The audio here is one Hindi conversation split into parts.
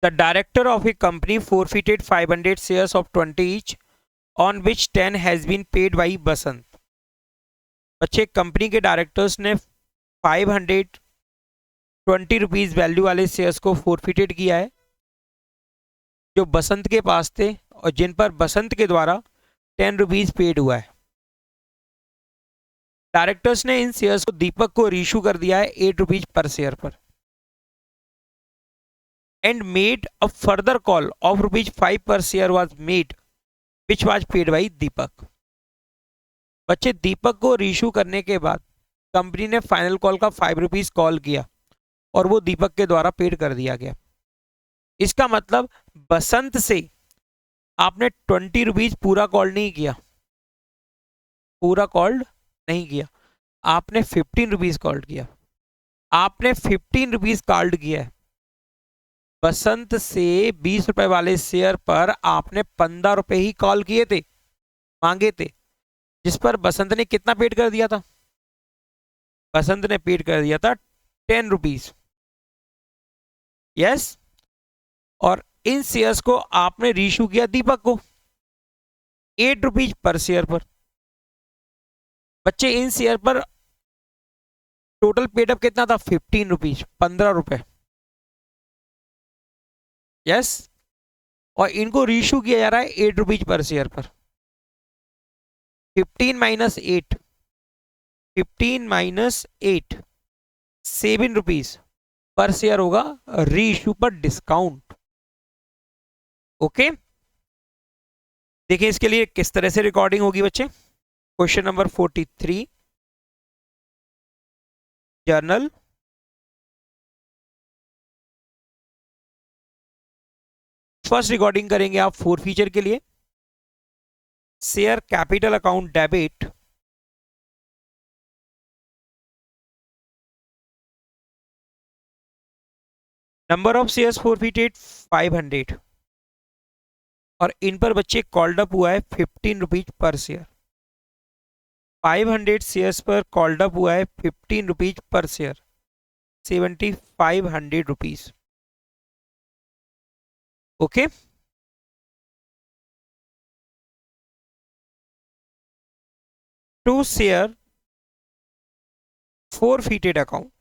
The director of A company forfeited 500 shares of 20 each on which 10 has been paid by बसंत। बच्चे कंपनी के डायरेक्टर्स ने 520 रुपीज वैल्यू वाले शेयर्स को फोरफिटेड किया है जो बसंत के पास थे और जिन पर बसंत के द्वारा 10 रुपीज पेड हुआ है। डायरेक्टर्स ने इन शेयर्स को दीपक को रीइश्यू कर दिया है 8 रुपीज पर शेयर पर and made a further call of ₹5 per share was made which was paid by Deepak. बच्चे दीपक को रीइश्यू करने के बाद कंपनी ने फाइनल कॉल का 5 रुपीज कॉल किया और वो दीपक के द्वारा पेड कर दिया गया। इसका मतलब बसंत से आपने 20 रुपीज पूरा कॉल नहीं किया, पूरा कॉल्ड नहीं किया, आपने 15 रुपीज कॉल्ड किया। आपने 15 रुपीज कॉल्ड किया है। बसंत से 20 रुपए वाले शेयर पर आपने 15 रुपए ही कॉल किए थे, मांगे थे, जिस पर बसंत ने कितना पेड कर दिया था? बसंत ने पेड कर दिया था 10 रुपीज। यस, और इन शेयर्स को आपने रीइश्यू किया दीपक को 8 रुपीज पर शेयर पर। बच्चे इन शेयर पर टोटल पेडअप कितना था? 15 रुपीज, 15 रुपए। यस, और इनको रीइश्यू किया जा रहा है 8 रुपीज पर शेयर पर। 15 minus 8, 15 minus 8, 7 rupees per share होगा रीइश्यू पर डिस्काउंट। ओके, देखिए इसके लिए किस तरह से रिकॉर्डिंग होगी बच्चे। Question number 43 journal. First recording करेंगे आप फोर फीचर के लिए। Share capital account debit number of shares forfeited 500 और इन पर बच्चे कॉल्ड अप हुआ है 15 रुपीज पर शेयर। 500 शेयर्स पर कॉल्ड अप हुआ है 15 रुपीज पर share, 7500 rupees. Okay, to share forfeited account.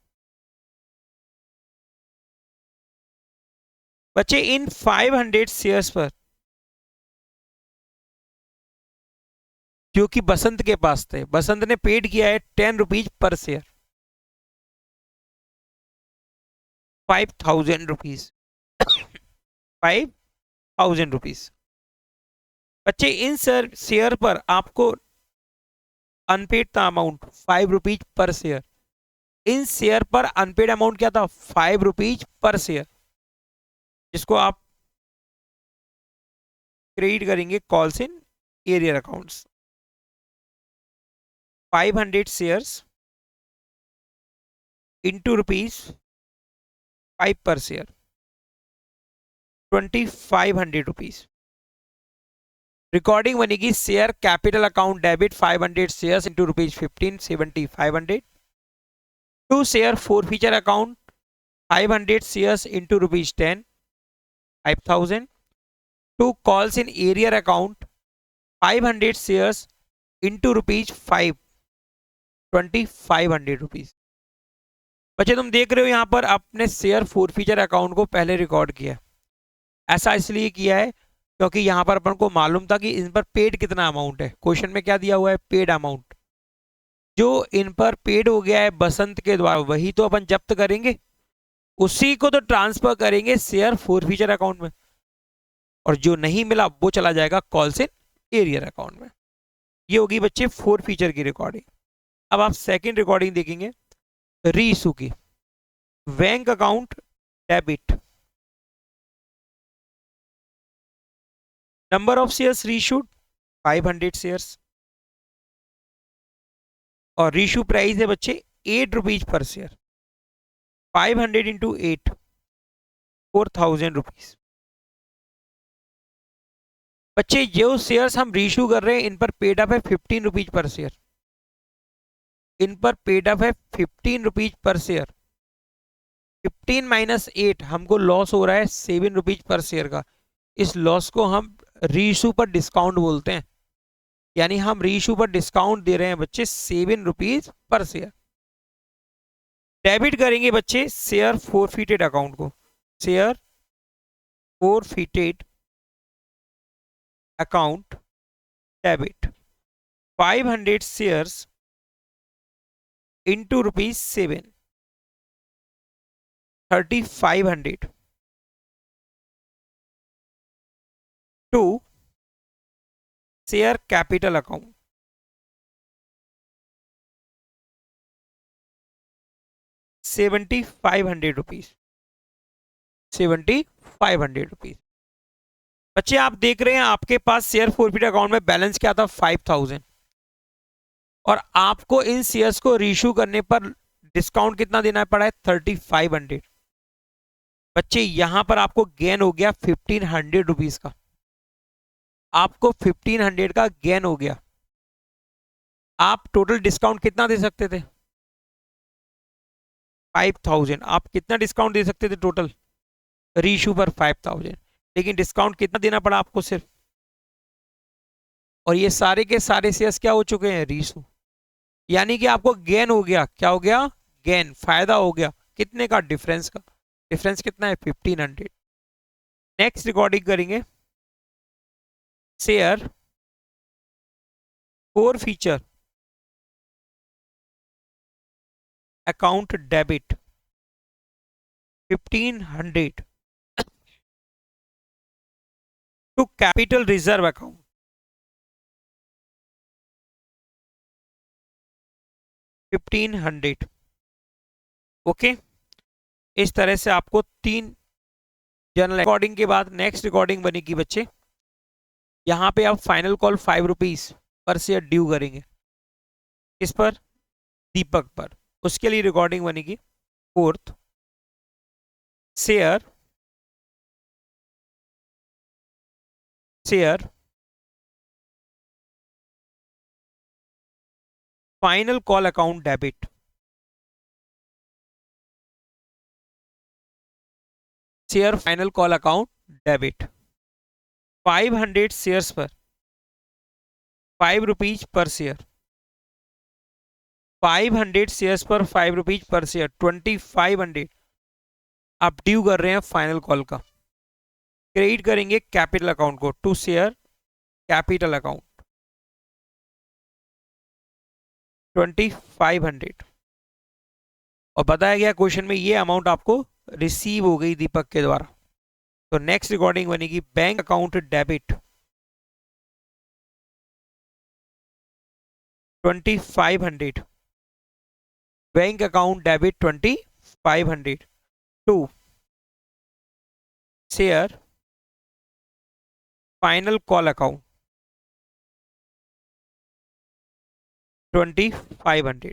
बच्चे इन 500 शेयर्स पर जो कि बसंत के पास थे, बसंत ने पेड किया है 10 rupees per share, 5000 rupees, 5000 rupees. बच्चे इन शेयर पर आपको अनपेड था अमाउंट 5 रुपीज पर शेयर। इन शेयर पर अनपेड अमाउंट क्या था? 5 रुपीज पर शेयर, जिसको आप क्रेडिट करेंगे calls in arrear accounts. 500 shares into ₹5 per share, 2500 rupees. Recording बनेगी share capital account debit 500 shares into ₹15, 7500। To share forfeiture account 500 shares into ₹10, 5000। To calls in arrear account 500 shares into ₹5, 2500 rupees. बच्चे तुम देख रहे हो यहां पर अपने शेयर फोर फीचर अकाउंट को पहले रिकॉर्ड किया। ऐसा इसलिए किया है क्योंकि यहां पर अपन को मालूम था कि इन पर पेड कितना अमाउंट है। क्वेश्चन में क्या दिया हुआ है? Paid amount. जो इन पर पेड हो गया है बसंत के द्वारा वही तो अपन जब्त करेंगे, उसी को तो ट्रांसफर करेंगे शेयर फोर फीचर अकाउंट में, और जो नहीं मिला वो चला जाएगा कॉल्स इन एरियर अकाउंट में। ये होगी बच्चे फोर फीचर की रिकॉर्डिंग। अब आप सेकंड रिकॉर्डिंग देखेंगे रीइश्यू की। Bank account debit number of shares reissued 500 shares और रीइश्यू प्राइस है बच्चे 8 rupees per share. 500 into 8, 4000 rupees. बच्चे जो शेयर्स हम रीइश्यू कर रहे हैं इन पर पेड अप है 15 रुपीज पर शेयर। इन पर पेड अप है 15 रुपीज पर शेयर। 15 माइनस 8 हमको लॉस हो रहा है 7 रुपीज पर शेयर का। इस लॉस को हम रीइशू पर डिस्काउंट बोलते हैं, यानी हम रीइशू पर डिस्काउंट दे रहे हैं बच्चे 7 रुपीज पर शेयर। डेबिट करेंगे बच्चे शेयर फोरफिटेड अकाउंट को, share forfeited account debit 500 shares into ₹7 3500 to share capital account 7500 rupees, 7500 rupees. बच्चे आप देख रहे हैं आपके पास शेयर फोरफिट अकाउंट में बैलेंस क्या था 5000, और आपको इन शेयर्स को रीइश्यू करने पर डिस्काउंट कितना देना पड़ा है 3500। बच्चे यहां पर आपको गेन हो गया 1500 रुपीज का, आपको 1500 का गेन हो गया। आप टोटल डिस्काउंट कितना दे सकते थे 5000, आप कितना डिस्काउंट दे सकते थे टोटल रीइश्यू पर 5000, लेकिन डिस्काउंट कितना देना पड़ा आपको सिर्फ, और ये सारे के सारे शेयर्स क्या हो चुके हैं रीइश्यू, यानी कि आपको गेन हो गया। क्या हो गया गेन, फायदा हो गया कितने का डिफरेंस का, डिफरेंस कितना है 1500। नेक्स्ट रिकॉर्डिंग करेंगे share forfeiture account debit 1500 to capital reserve account 1500। Okay, इस तरह से आपको 3 जनरल रिकॉर्डिंग के बाद नेक्स्ट रिकॉर्डिंग बनेगी बच्चे, यहां पे आप final call 5 rupees per share due करेंगे, इस पर दीपक पर, उसके लिए रिकॉर्डिंग बनेगी fourth share final call account debit, share final call account debit 500 shares पर 5 रुपीज पर शेयर, 500 शेयर्स पर 5 रुपीज पर शेयर 2500 आप ड्यू कर रहे हैं फाइनल कॉल का। क्रेडिट करेंगे कैपिटल अकाउंट को, टू शेयर कैपिटल अकाउंट 2500, और बताया गया क्वेश्चन में ये अमाउंट आपको रिसीव हो गई दीपक के द्वारा। तो नेक्स्ट रिकॉर्डिंग बनेगी bank account debit 2500, bank account debit 2500 to share final call account 2500।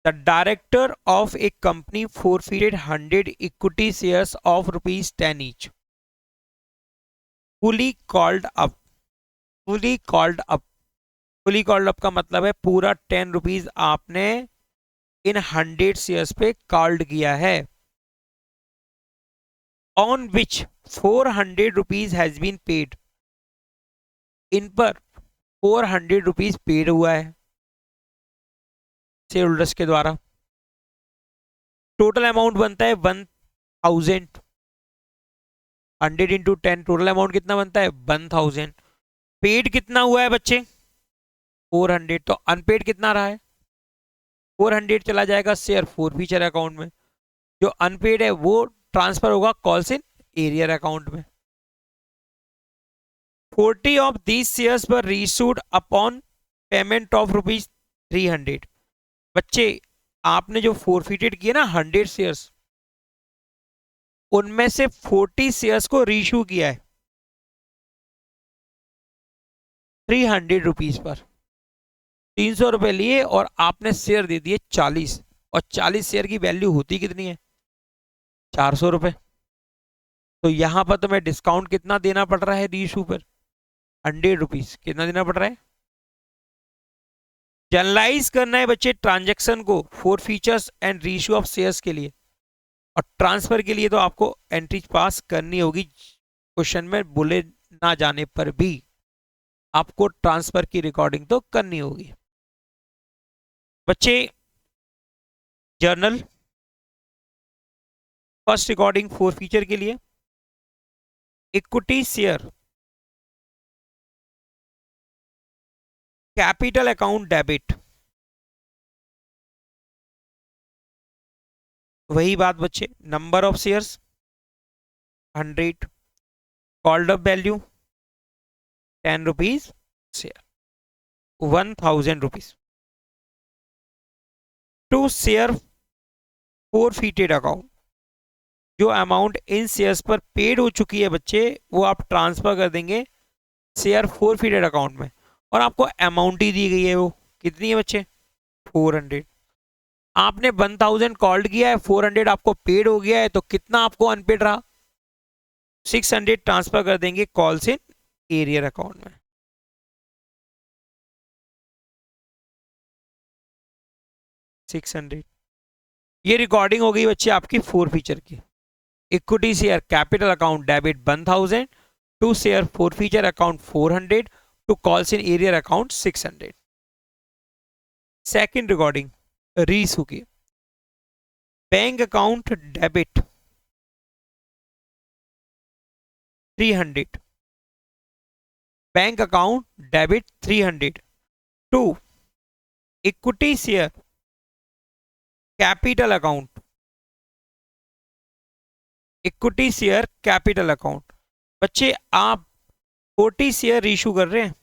The director of a company forfeited 100 equity shares of ₹10 each. Fully called up. Fully called up. Fully called up का मतलब है पूरा 10 रुपीज आपने इन 100 शेयर्स पे कॉल्ड किया है। On which 400 rupees has been paid, इन पर 400 रुपीज पेड हुआ है शेयर होल्डर्स के द्वारा। टोटल अमाउंट बनता है 1000, 100 इंटू 10 टोटल अमाउंट कितना बनता है 1000। पेड कितना हुआ है बच्चे 400, तो अनपेड कितना रहा है 400 चला जाएगा शेयर फोरफीचर अकाउंट में, जो अनपेड है वो ट्रांसफर होगा कॉल्स इन एरियर अकाउंट में। 40 of these shares were reissued upon payment of ₹300। बच्चे आपने जो फोरफिटेड किए ना 100 शेयर्स, उनमें से 40 शेयर्स को रीइश्यू किया है 300 रुपीज पर, 300 रुपए लिए और आपने शेयर दे दिए 40, और 40 शेयर की वैल्यू होती कितनी है 400 रुपए। तो यहां पर तुम्हें डिस्काउंट कितना देना पड़ रहा है रीइश्यू पर 100 रुपीज, कितना देना पड़ रहा है। जनरलाइज करना है बच्चे ट्रांजैक्शन को for features and reissue of shares के लिए, और ट्रांसफर के लिए तो आपको एंट्री पास करनी होगी। क्वेश्चन में बोले ना जाने पर भी आपको ट्रांसफर की रिकॉर्डिंग तो करनी होगी। बच्चे journal first recording forfeiture के लिए, equity share capital account debit, वही बात बच्चे, number of shares 100, called up value 10 rupees share, 1000 rupees to share forfeited account. जो अमाउंट इन शेयर्स पर पेड हो चुकी है बच्चे वो आप ट्रांसफर कर देंगे शेयर फॉरफीटेड अकाउंट में, और आपको अमाउंट ही दी गई है, वो कितनी है बच्चे 400। आपने 1000 कॉल्ड किया है, 400 आपको पेड हो गया है, तो कितना आपको अनपेड रहा 600 ट्रांसफर कर देंगे कॉल्स इन एरियर अकाउंट में। ये रिकॉर्डिंग हो गई बच्चे आपकी फोर फीचर की। Equity share capital account debit 1000, to share forfeiture account 400, to calls in arrear account 600। Second recording reissue की, bank account debit 300, bank account debit 300 to equity share capital account, equity share capital account. बच्चे आप 40 शेयर इशू कर रहे हैं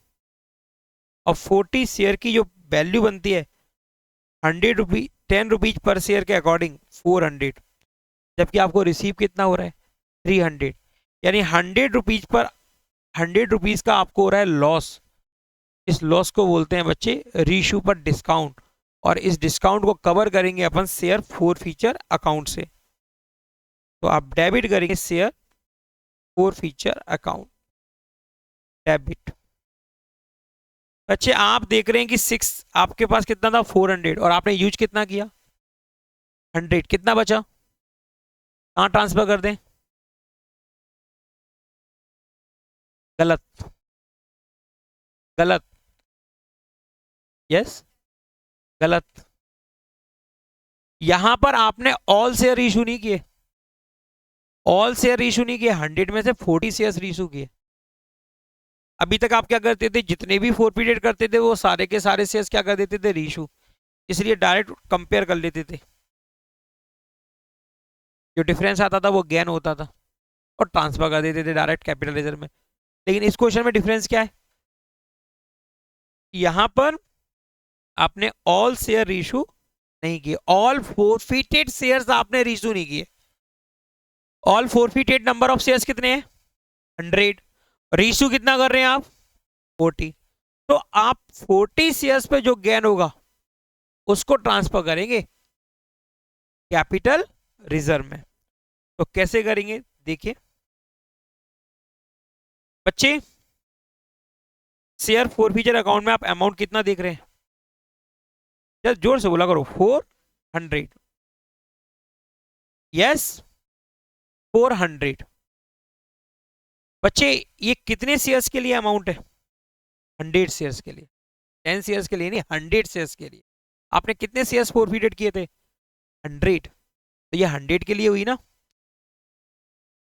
और 40 शेयर की जो वैल्यू बनती है 100 रुपीज 10 रुपीज पर शेयर के अकॉर्डिंग 400, जबकि आपको रिसीव कितना हो रहा है 300, यानी 100 रुपीज पर 100 रुपीज का आपको हो रहा है लॉस। इस लॉस को बोलते हैं बच्चे रीइश्यू पर डिस्काउंट, और इस डिस्काउंट को कवर करेंगे अपन शेयर फोर फीचर अकाउंट से। तो आप डेबिट करेंगे share forfeiture account debit. बच्चे आप देख रहे हैं कि 6 आपके पास कितना था 400, और आपने यूज कितना किया 100, कितना बचा, कहां ट्रांसफर कर दें, गलत गलत, यस गलत। यहां पर आपने ऑल शेयर इशू नहीं किए, ऑल शेयर इशू नहीं किए, 100 में से 40 शेयर इशू किए। अभी तक आप क्या करते थे, जितने भी फोरफीटेड करते थे वो सारे के सारे शेयर्स क्या कर देते थे रीइशू, इसलिए डायरेक्ट कंपेयर कर लेते थे, जो डिफरेंस आता था वो गेन होता था और ट्रांसफर कर देते थे डायरेक्ट कैपिटल रिजर्व में। लेकिन इस क्वेश्चन में डिफरेंस क्या है, यहां पर आपने ऑल शेयर रीइशू नहीं किए, ऑल फोरफीटेड शेयर्स आपने रीइशू नहीं किए। ऑल फोरफीटेड नंबर ऑफ शेयर्स कितने हैं 100, रीइशू कितना कर रहे हैं आप 40, तो आप 40 शेयर्स पे जो गेन होगा उसको ट्रांसफर करेंगे कैपिटल रिजर्व में। तो कैसे करेंगे देखिए बच्चे, शेयर फोरफीचर अकाउंट में आप अमाउंट कितना देख रहे हैं, जरा जोर से बोला करो 400, यस 400। बच्चे ये कितने शेयर्स के लिए अमाउंट है 100 शेयर्स के लिए, 10 शेयर्स के लिए नहीं, 100 शेयर्स के लिए। आपने कितने शेयर्स फोरफीटेड किए थे 100, तो ये 100 के लिए हुई ना।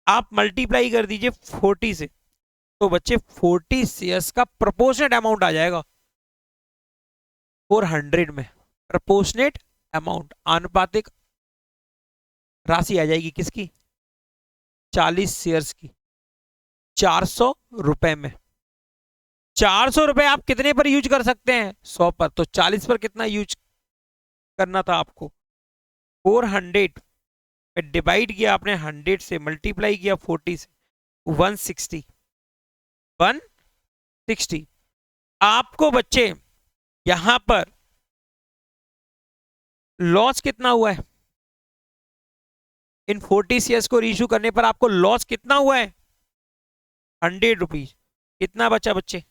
आप मल्टीप्लाई कर दीजिए 40 से, तो बच्चे 40 शेयर्स का प्रोपोर्शनेट अमाउंट आ जाएगा 400 में, प्रोपोर्शनेट अमाउंट आनुपातिक राशि आ जाएगी किसकी 40 शेयर्स की, 400 रुपए में। 400 रुपए आप कितने पर यूज कर सकते हैं 100 पर, तो 40 पर कितना यूज करना था आपको 400 पे डिवाइड किया आपने 100 से, मल्टीप्लाई किया 40 से, 160 160। आपको बच्चे यहां पर लॉस कितना हुआ है, इन 40 शेयर्स को रीइश्यू करने पर आपको लॉस कितना हुआ है 100 रुपीज। कितना बचा बच्चे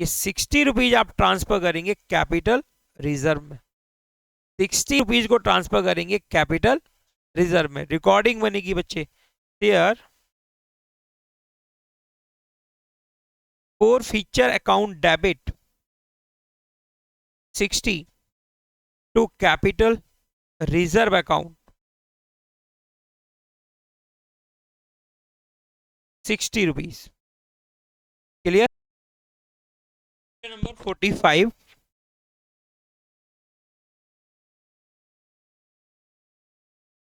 ये 60 रुपीज आप ट्रांसफर करेंगे कैपिटल रिजर्व में, 60 रुपीज को ट्रांसफर करेंगे कैपिटल रिजर्व में। रिकॉर्डिंग बनेगी बच्चे, share forfeiture account debit 60 to capital reserve account 60 rupees. Clear? Number 45,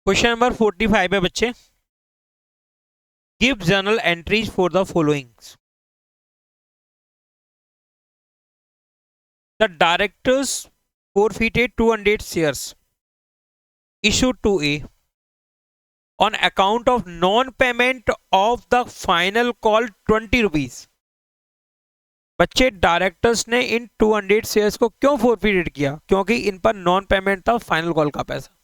question number 45 है बच्चे, give journal entries for the followings. The directors forfeited 200 shares issued to A on account of non-payment of the final call 20 rupees। बच्चे डायरेक्टर्स ने इन 200 शेयर्स को क्यों फोरफिटेड किया? क्योंकि इन पर नॉन पेमेंट था फाइनल कॉल का पैसा,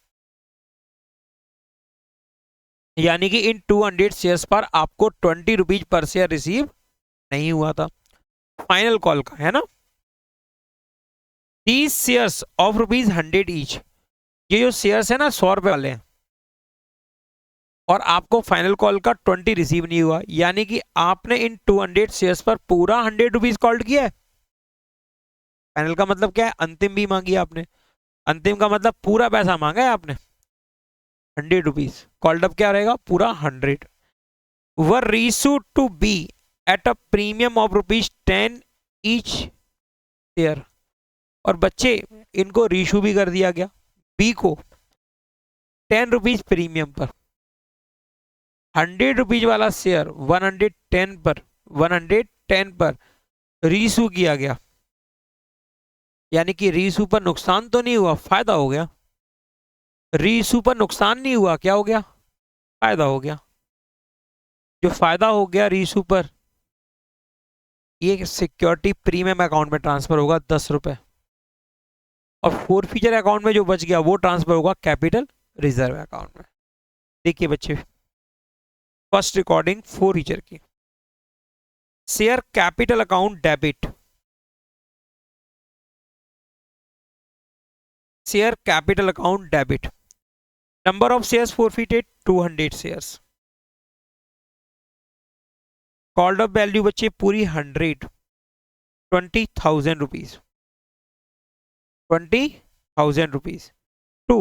यानी कि इन 200 शेयर्स पर आपको 20 रुपीज पर शेयर रिसीव नहीं हुआ था फाइनल कॉल का, है ना। These shares of ₹100 each, ये जो शेयर्स है ना 100 रुपए वाले हैं, और आपको फाइनल कॉल का 20 रिसीव नहीं हुआ, यानी कि आपने इन 200 शेयर्स पर पूरा 100 रुपीज कॉल्ड किया है। फाइनल का मतलब क्या है? अंतिम भी मांगी आपने, अंतिम का मतलब पूरा पैसा मांगा है आपने 100 रुपीज। कॉल्ड अप क्या रहेगा? पूरा 100। Were reissued to be at a premium of ₹10 each share, और बच्चे इनको रीशू भी कर दिया गया बी को 10 रुपीज प्रीमियम पर। 100 रुपीज वाला शेयर 110 पर रीशू किया गया, यानी कि रीशू पर नुकसान तो नहीं हुआ, फायदा हो गया। रीशू पर नुकसान नहीं हुआ, क्या हो गया? फायदा हो गया। जो फायदा हो गया रीशू पर, ये सिक्योरिटी प्रीमियम अकाउंट में ट्रांसफर होगा 10 रुपए, और फोर फीचर अकाउंट में जो बच गया वो ट्रांसफर होगा कैपिटल रिजर्व अकाउंट में। देखिए बच्चे, फर्स्ट रिकॉर्डिंग फोर फीचर की, share capital account debit, share capital account debit, number of shares forfeited 200 shares, called up value बच्चे पूरी 100, 20,000 rupees, 20,000 rupees. To,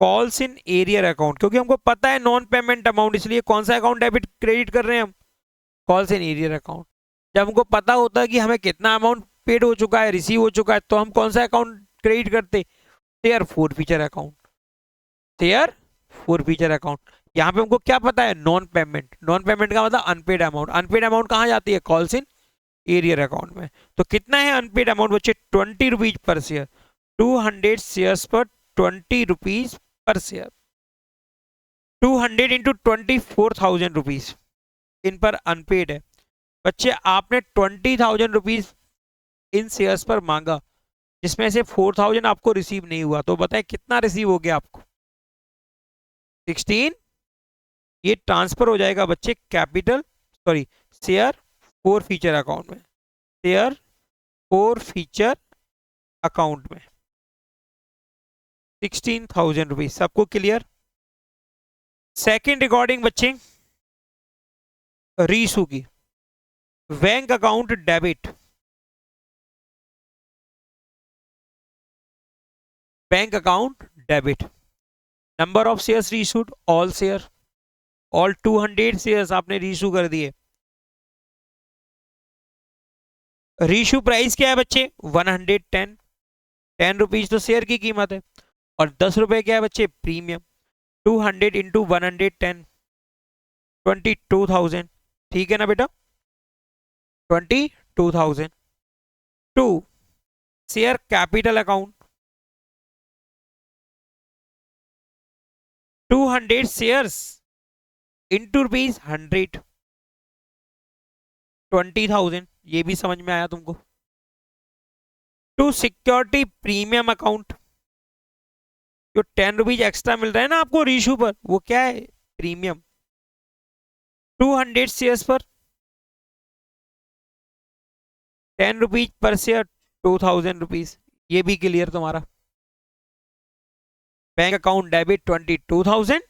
calls in arrear account, क्योंकि हमको पता है नॉन पेमेंट अमाउंट, इसलिए कौन सा अकाउंट डेबिट क्रेडिट कर रहे हैं हम? Calls in arrear account. जब हमको पता होता है कि हमें कितना अमाउंट पेड हो चुका है, रिसीव हो चुका है, तो हम कौन सा अकाउंट क्रेडिट करते? Share forfeiture account, share forfeiture account. यहाँ पे हमको क्या पता है? नॉन पेमेंट, नॉन पेमेंट का मतलब अनपेड अमाउंट, अनपेड अमाउंट कहाँ जाती है? कॉल्स इन एरियर अकाउंट में। तो कितना है अनपेड अमाउंट बच्चे? 20 रुपीज पर शेयर, 200 शेयर्स पर 20 rupees per share, 200 into 24,000 rupees in पर अनपेड है। बच्चे आपने 20,000 रुपीज इन शेयर्स पर मांगा, जिसमें से 4,000 आपको रिसीव नहीं हुआ, तो बताए कितना रिसीव हो गया आपको? 16। ये ट्रांसफर हो जाएगा बच्चे capital sorry share forfeiture account में, शेयर फोर फीचर अकाउंट में 16,000 रुपीज। सबको क्लियर? सेकंड रिकॉर्डिंग बच्चे रीशू की, bank account debit, bank account debit, number of shares reissued all share, all 200 shares आपने रीशू कर दिए। रीशू प्राइस क्या है बच्चे? 110, 10 रुपीज तो शेयर की कीमत है, और 10 रुपए क्या है बच्चे? प्रीमियम। 200 इंटू 110, 22,000, ठीक है ना बेटा? 22,000। To, share capital account, 200 shares into rupees 100, 20,000, ये भी समझ में आया तुमको? टू, सिक्योरिटी प्रीमियम अकाउंट, जो 10 रुपीज एक्स्ट्रा मिल रहा है ना आपको रीशू पर, वो क्या है? प्रीमियम। 200 शेयर्स पर ₹10 पर शेयर, ₹2000। ये भी क्लियर तुम्हारा। Bank account debit 22,000,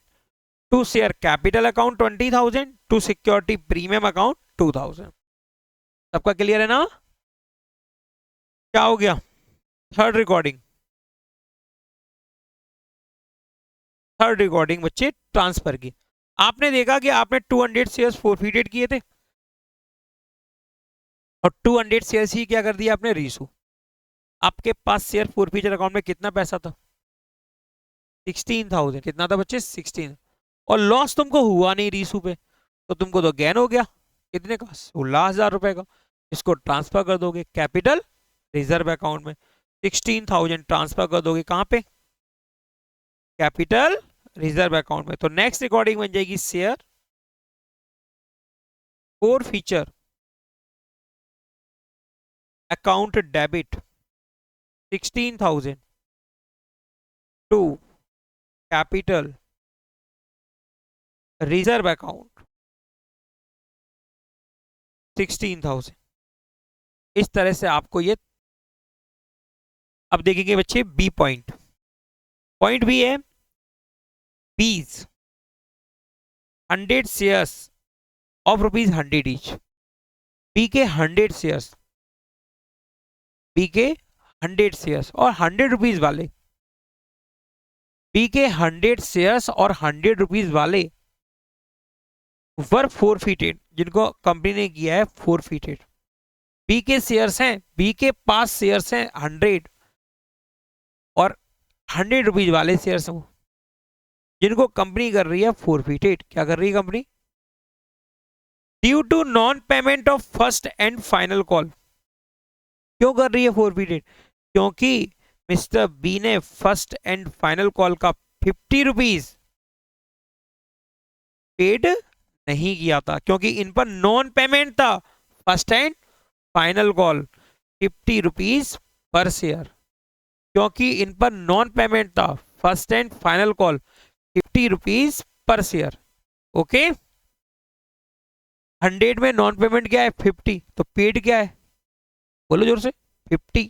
to share capital account 20,000, to security premium account 2,000। सबका क्लियर है ना? क्या हो गया? थर्ड रिकॉर्डिंग, थर्ड रिकॉर्डिंग बच्चे ट्रांसफर की। आपने देखा कि आपने 200 शेयर्स फोरफिटेड किए थे और 200 शेयर्स ही क्या कर दिया आपने, रीशू। आपके पास शेयर फोरफिचर अकाउंट में कितना पैसा था? 16,000। कितना था बच्चे? 16। और लॉस तुमको हुआ नहीं रीशू पे, तो तुमको तो गेन हो गया। कितने का? 16,000 रुपए का। इसको ट्रांसफर कर दोगे कैपिटल रिजर्व अकाउंट में। 16,000 ट्रांसफर कर दोगे कहां पे? कैपिटल रिजर्व अकाउंट में। तो नेक्स्ट रिकॉर्डिंग बन जाएगी share forfeiture account debit 16,000 to capital reserve account 16,000। इस तरह से आपको ये, अब देखेंगे बच्चे बी पॉइंट। पॉइंट भी है, बीज 100 शेयर्स ऑफ ₹100 ईच। बी के 100 शेयर्स, बी के 100 शेयर्स और ₹100 वाले, बी के 100 शेयर्स और ₹100 वाले वर फोरफिटेड, जिनको कंपनी ने किया है फोरफिटेड। बी के शेयर्स हैं, बी के पास शेयर्स हैं 100 और ₹100 वाले शेयर्स हैं जिनको कंपनी कर रही है फोरफिटेड। क्या कर रही है company? Due to non payment of first and final call. क्यों कर रही है फोरफिटेड? क्योंकि मिस्टर बी ने फर्स्ट एंड फाइनल कॉल का ₹50 पेड नहीं किया था, क्योंकि इन पर नॉन पेमेंट था। First and final call ₹50 per share, क्योंकि इन पर नॉन पेमेंट था। First and final call ₹50 per share. Okay, 100 में नॉन पेमेंट क्या है? 50। तो पेड क्या है? बोलो जोर से। 50।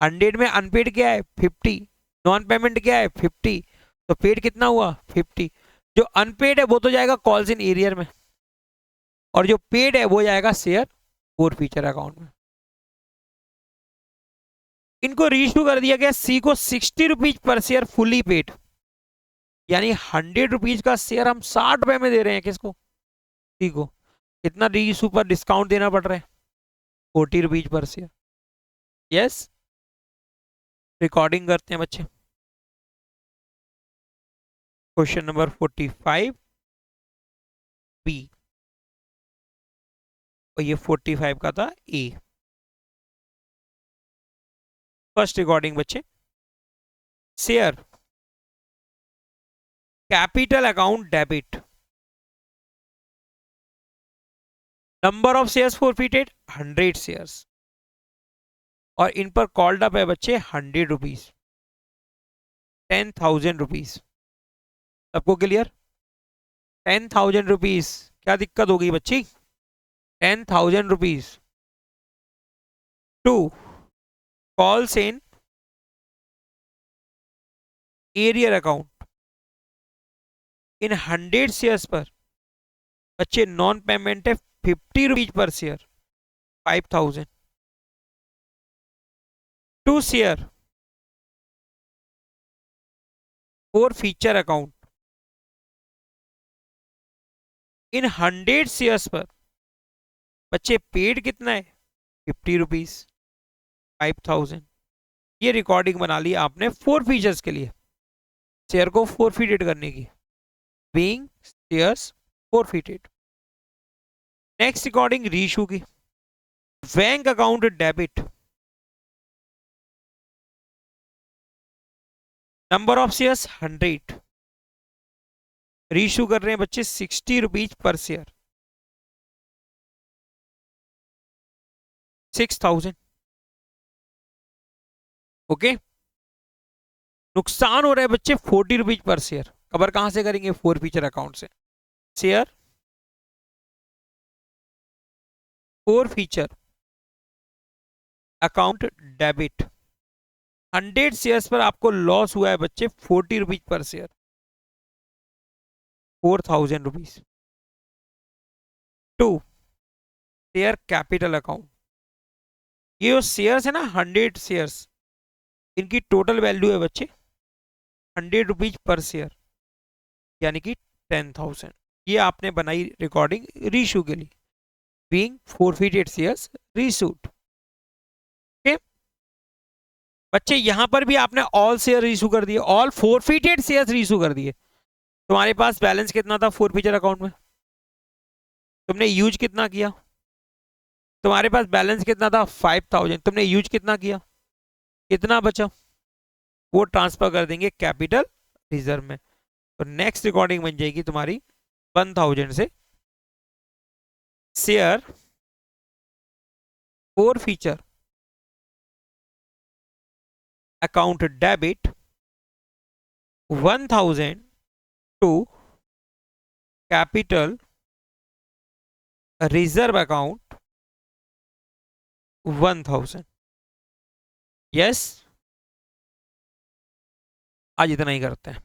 100 में अनपेड क्या है? 50। नॉन पेमेंट क्या है? 50। तो पेड कितना हुआ? 50। जो अनपेड है वो तो जाएगा कॉल्स इन एरियर में, और जो पेड है वो जाएगा शेयर फोरफिचर अकाउंट में। इनको रीइश्यू कर दिया गया सी को ₹60 पर शेयर फुली पेड, यानी ₹100 का शेयर हम ₹60 में दे रहे हैं। किसको? सी को। कितना रीइश्यू पर डिस्काउंट देना पड़ रहा है? ₹40 पर शेयर। यस, रिकॉर्डिंग करते हैं बच्चे। क्वेश्चन नंबर 45 बी, और ये 45 का था ए। फर्स्ट रिकॉर्डिंग बच्चे, share capital account debit, number of shares forfeited 100 shares, और इन पर कॉल्ड अप है बच्चे ₹100, ₹10,000। सबको क्लियर? ₹10,000। क्या दिक्कत हो गई बच्ची? ₹10,000 to calls in arrear account इन 100 शेयर्स पर बच्चे नॉन पेमेंट है ₹50 per share, 5,000 to share forfeiture account इन 100 शेयर्स पर बच्चे पेड कितना है? ₹50, 5,000। ये रिकॉर्डिंग बना ली आपने फोर फीचर्स के लिए, शेयर को फोरफिटेड करने की। Being shares forfeited. Next recording reissue की, bank account debit, number of shares 100, reissue कर रहे हैं बच्चे ₹60 पर शेयर, 6,000। ओके, नुकसान हो रहा है बच्चे ₹40 पर शेयर। कवर कहां से करेंगे? फोर फीचर अकाउंट से। Share forfeiture account debit, 100 shares पर आपको लॉस हुआ है बच्चे 40 रुपीज पर share, 4000 rupees. To, share capital account, ये जो शेयर्स है ना 100 शेयर्स, इनकी टोटल वैल्यू है बच्चे 100 रुपीज पर शेयर, यानी कि 10,000। ये आपने बनाई रिकॉर्डिंग रीशू के लिए, being forfeited shares reissued. Okay बच्चे, यहां पर भी आपने ऑल शेयर रीशू कर दिए, ऑल forfeited शेयर्स रीशू कर दिए। तुम्हारे पास बैलेंस कितना था forfeiture अकाउंट में, तुमने यूज कितना किया, तुम्हारे पास बैलेंस कितना था 5000, तुमने यूज कितना किया, कितना बचा, वो ट्रांसफर कर देंगे कैपिटल रिजर्व में। तो नेक्स्ट रिकॉर्डिंग बन जाएगी तुम्हारी 1000 से share forfeiture account debit 1000 to capital reserve account 1000। Yes, आज इतना ही करते हैं।